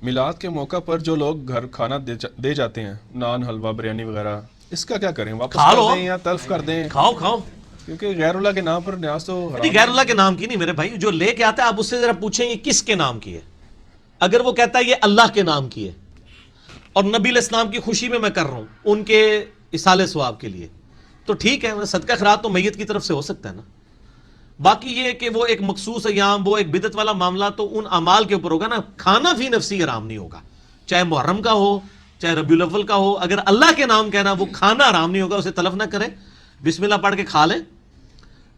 میلاد کے موقع پر جو لوگ گھر کھانا دے جاتے ہیں، نان، حلوہ، بریانی وغیرہ، اس کا کیا کریں؟ واپس کر دیں یا تلف کر دیں؟ کھاؤ کیونکہ غیر اللہ کے نام پر نیاز تو حرام ہے۔ غیر اللہ کے نام کی نہیں میرے بھائی، جو لے کے آتا ہے آپ اس سے ذرا پوچھیں یہ کس کے نام کی ہے۔ اگر وہ کہتا ہے یہ اللہ کے نام کی ہے اور نبی علیہ السلام کی خوشی میں کر رہا ہوں ان کے اصالہ ثواب کے لیے، تو ٹھیک ہے، صدقہ خیرات تو میت کی طرف سے ہو سکتا ہے نا۔ باقی یہ کہ وہ ایک مخصوص ایام، وہ ایک بدعت والا معاملہ تو ان اعمال کے اوپر ہوگا نا۔ کھانا فی نفسی حرام نہیں ہوگا، چاہے محرم کا ہو چاہے ربیع الاول کا ہو، اگر اللہ کے نام کہنا وہ کھانا حرام نہیں ہوگا، اسے تلف نہ کریں، بسم اللہ پڑھ کے کھا لیں۔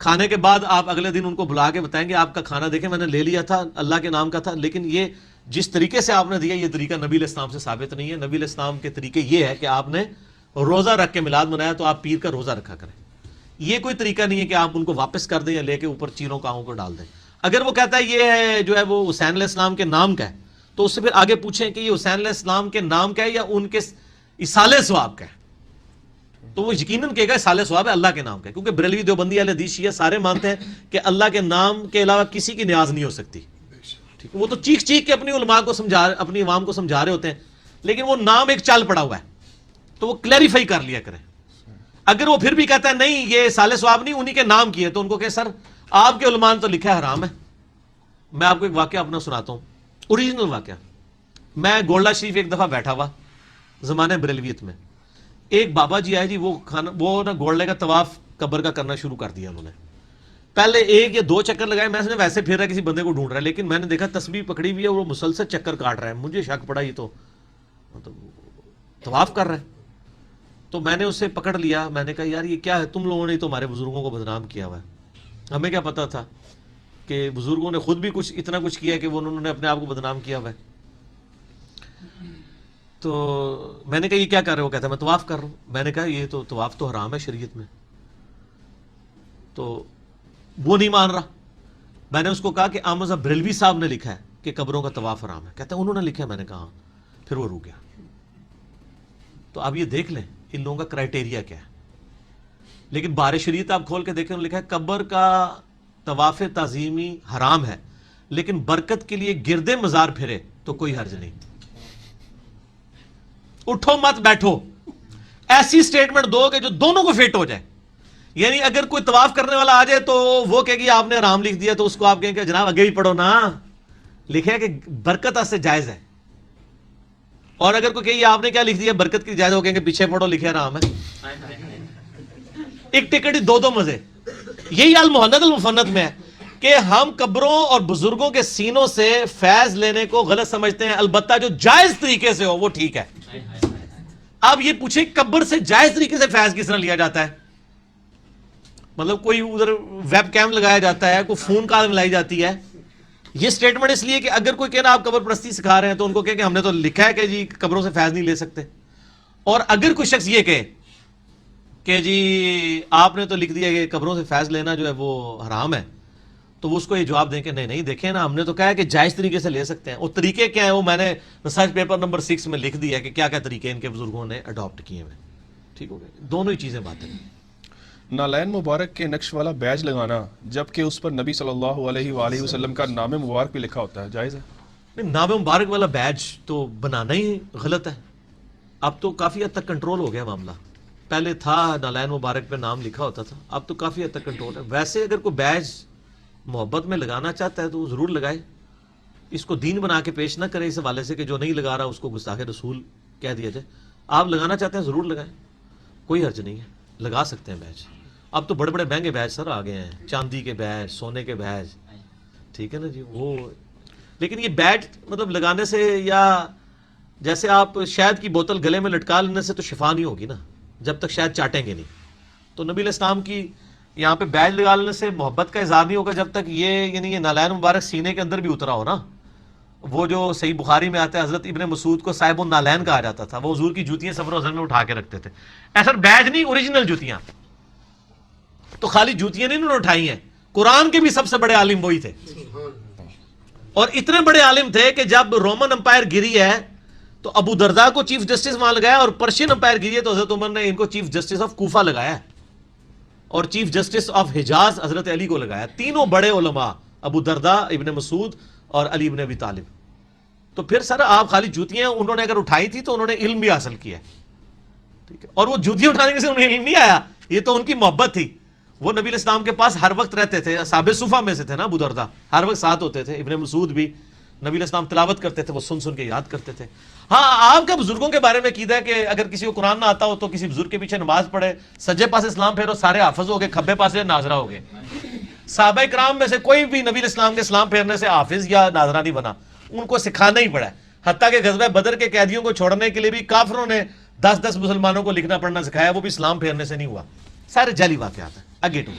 کھانے کے بعد آپ اگلے دن ان کو بلا کے بتائیں گے آپ کا کھانا دیکھیں میں نے لے لیا تھا، اللہ کے نام کا تھا، لیکن یہ جس طریقے سے آپ نے دیا یہ طریقہ نبی علیہ السلام سے ثابت نہیں ہے۔ نبی علیہ السلام کے طریقے یہ ہے کہ آپ نے روزہ رکھ کے میلاد منایا تو آپ پیر کا روزہ رکھا کریں۔ یہ کوئی طریقہ نہیں ہے کہ آپ ان کو واپس کر دیں یا لے کے اوپر چیروں کاؤں کو ڈال دیں۔ اگر وہ کہتا ہے یہ ہے جو ہے وہ حسین علیہ السلام کے نام کا ہے تو اس سے پھر آگے پوچھیں کہ یہ حسین علیہ السلام کے نام کا ہے یا ان کے اصالہ ثواب کا ہے، تو وہ یقیناً کہے گا اصالہ ثواب ہے، اللہ کے نام کا ہے، کیونکہ بریلوی دیوبندی اہل حدیث شیعہ سارے مانتے ہیں کہ اللہ کے نام کے علاوہ کسی کی نیاز نہیں ہو سکتی۔ ٹھیک، وہ تو چیخ چیخ کے اپنی علماء کو اپنی عوام کو سمجھا رہے ہوتے ہیں، لیکن وہ نام ایک چال پڑا ہوا ہے تو وہ کلیریفائی کر لیا کریں۔ اگر وہ پھر بھی کہتا ہے نہیں یہ اصالہ ثواب نہیں انہی کے نام کی ہے، تو ان کو کہ سر آپ کے علماء نے تو لکھا ہے حرام ہے۔ میں آپ کو ایک واقعہ اپنا سناتا ہوں، اوریجنل واقعہ۔ میں گولڈا شریف ایک دفعہ بیٹھا ہوا زمانے بریلویت میں، ایک بابا جی آئے جی، وہ نا گولڈے کا طواف قبر کا کرنا شروع کر دیا۔ انہوں نے پہلے 1 یا 2 چکر لگائے، میں نے ویسے پھر رہا کسی بندے کو ڈھونڈ رہا ہے، لیکن میں نے دیکھا تسبیح پکڑی ہوئی ہے اور وہ مسلسل چکر کاٹ رہا ہے، مجھے شک پڑا یہ تو طواف کر رہا ہے۔ تو میں نے اسے پکڑ لیا، میں نے کہا یار یہ کیا ہے، تم لوگوں نے تو ہمارے بزرگوں کو بدنام کیا ہوا ہے۔ ہمیں کیا پتا تھا کہ بزرگوں نے خود بھی اتنا کچھ کیا کہ انہوں نے اپنے آپ کو بدنام کیا ہوا ہے۔ تو میں نے کہا یہ کیا کر رہے ہو؟ کہتا ہے میں طواف کر رہا ہوں۔ میں نے کہا یہ تو طواف تو حرام ہے شریعت میں۔ تو وہ نہیں مان رہا۔ میں نے اس کو کہا کہ احمد صاحب بریلوی صاحب نے لکھا ہے کہ قبروں کا طواف حرام ہے۔ کہتا ہے انہوں نے لکھا ہے۔ میں نے کہا ہاں۔ پھر وہ رک گیا۔ تو آپ یہ دیکھ لیں ان لوگوں کا کرائٹیریا کیا ہے۔ لیکن بار شریعت آپ کھول کے دیکھیں، لکھا ہے قبر کا طواف تعظیمی حرام ہے، لیکن برکت کے لیے گرد مزار پھرے تو کوئی حرج نہیں۔ اٹھو مت بیٹھو، ایسی سٹیٹمنٹ دو کہ جو دونوں کو فٹ ہو جائے۔ یعنی اگر کوئی طواف کرنے والا آ جائے تو وہ کہے گی آپ نے حرام لکھ دیا، تو اس کو آپ کہیں کہ جناب آگے بھی پڑھو نا، لکھے ہے کہ برکت سے جائز ہے۔ اور اگر کوئی کہے آپ نے کیا لکھ دیا برکت کی جائز، ہو کہیں کہ پیچھے پڑھو لکھے حرام ہے۔ ایک ٹکٹ ہی 2 مزے۔ یہی المحند المفند میں ہے کہ ہم قبروں اور بزرگوں کے سینوں سے فیض لینے کو غلط سمجھتے ہیں، البتہ جو جائز طریقے سے ہو وہ ٹھیک ہے۔ آپ یہ پوچھیں قبر سے جائز طریقے سے فیض کس طرح لیا جاتا ہے؟ مطلب کوئی ادھر ویب کیم لگایا جاتا ہے، کوئی فون کال ملائی جاتی ہے؟ یہ سٹیٹمنٹ اس لیے کہ اگر کوئی کہنا آپ قبر پرستی سکھا رہے ہیں تو ان کو کہے کہ ہم نے تو لکھا ہے کہ جی قبروں سے فیض نہیں لے سکتے۔ اور اگر کوئی شخص یہ کہے کہ جی آپ نے تو لکھ دیا کہ قبروں سے فیض لینا جو ہے وہ حرام ہے، تو وہ اس کو یہ جواب دیں کہ نہیں دیکھیں نا ہم نے تو کہا ہے کہ جائز طریقے سے لے سکتے ہیں۔ اور طریقے کیا ہیں وہ میں نے ریسرچ پیپر نمبر 6 میں لکھ دیا کہ کیا کیا طریقے ان کے بزرگوں نے اڈاپٹ کیے ہوئے۔ ٹھیک ہو گیا، دونوں ہی چیزیں باتیں۔ نالین مبارک کے نقش والا بیج لگانا جبکہ اس پر نبی صلی اللہ علیہ وآلہ وسلم کا نام مبارک بھی لکھا ہوتا ہے، جائز ہے؟ نہیں، نام مبارک والا بیج تو بنانا ہی غلط ہے۔ اب تو کافی حد تک کنٹرول ہو گیا معاملہ۔ پہلے تھا نالین مبارک پہ نام لکھا ہوتا تھا، اب تو کافی حد تک کنٹرول ہے۔ ویسے اگر کوئی بیج محبت میں لگانا چاہتا ہے تو وہ ضرور لگائے، اس کو دین بنا کے پیش نہ کرے اس حوالے سے کہ جو نہیں لگا رہا اس کو گستاخ رسول کہہ دیا جائے۔ آپ لگانا چاہتے ہیں ضرور لگائیں، کوئی حرج نہیں ہے، لگا سکتے ہیں بیج۔ اب تو بڑے بڑے مہنگے بیج سر آ گئے ہیں، چاندی کے بیج، سونے کے بیج، ٹھیک ہے نا جی وہ۔ لیکن یہ بیج مطلب لگانے سے، یا جیسے آپ شہد کی بوتل گلے میں لٹکا لینے سے تو شفا نہیں ہوگی نا، جب تک شہد چاٹیں گے نہیں۔ تو نبی علیہ السلام کی یہاں پہ بیج لگا لینے سے محبت کا اظہار نہیں ہوگا جب تک یہ نالین مبارک سینے کے اندر بھی اترا ہو نا۔ وہ جو صحیح بخاری میں آتا ہے حضرت ابن مسعود کو صاحب النالین کہا جاتا تھا، وہ حضور کی جوتیاں سفر و حضر میں اٹھا کے رکھتے تھے۔ ایسا بیج نہیں، اوریجنل جوتیاں۔ تو خالی جوتیاں نہیں انہوں نے اٹھائی ہیں، قرآن کے بھی سب سے بڑے عالم وہی تھے، اور اتنے بڑے عالم تھے کہ جب رومن امپائر گری ہے تو ابو درداء کو چیف جسٹس وہاں لگایا، اور پرشین امپائر گری ہے تو حضرت عمر نے ان کو چیف جسٹس آف کوفہ لگایا، اور چیف جسٹس آف حجاز حضرت علی کو لگایا۔ تینوں بڑے علماء، ابو درداء، ابن مسعود اور علی ابن ابی طالب۔ تو پھر سر آپ خالی جوتیاں انہوں نے اگر اٹھائی تھی تو انہوں نے علم بھی حاصل کیا ہے، ٹھیک ہے، اور وہ جوتیاں اٹھانے سے انہیں علم نہیں آیا، یہ تو ان کی محبت تھی. وہ نبی علیہ السلام کے پاس ہر وقت رہتے تھے، اصحاب صفہ میں سے تھے نا ابو درداء، ہر وقت ساتھ ہوتے تھے. ابن مسعود بھی نبی علیہ السلام تلاوت کرتے تھے، وہ سن سن کے یاد کرتے تھے. ہاں آپ کا بزرگوں کے بارے میں عقیدہ ہے کہ اگر کسی کو قرآن نہ آتا ہو تو کسی بزرگ کے پیچھے نماز پڑھے، سجے پاسے اسلام پھیرو، سارے حافظ ہو گئے، کھبے پاسے ناظرہ ہو گئے. صحابہ کرام میں سے کوئی بھی نبی علیہ السلام کے اسلام پھیرنے سے حافظ یا ناظرہ نہیں بنا، ان کو سکھانا ہی پڑا ہے. حتیٰ کہ غزوہ بدر کے قیدیوں کو چھوڑنے کے لیے بھی کافروں نے 10 مسلمانوں کو لکھنا پڑھنا سکھایا، وہ بھی اسلام پھیرنے سے نہیں ہوا. سارے جعلی واقعات ہیں. آگے ٹو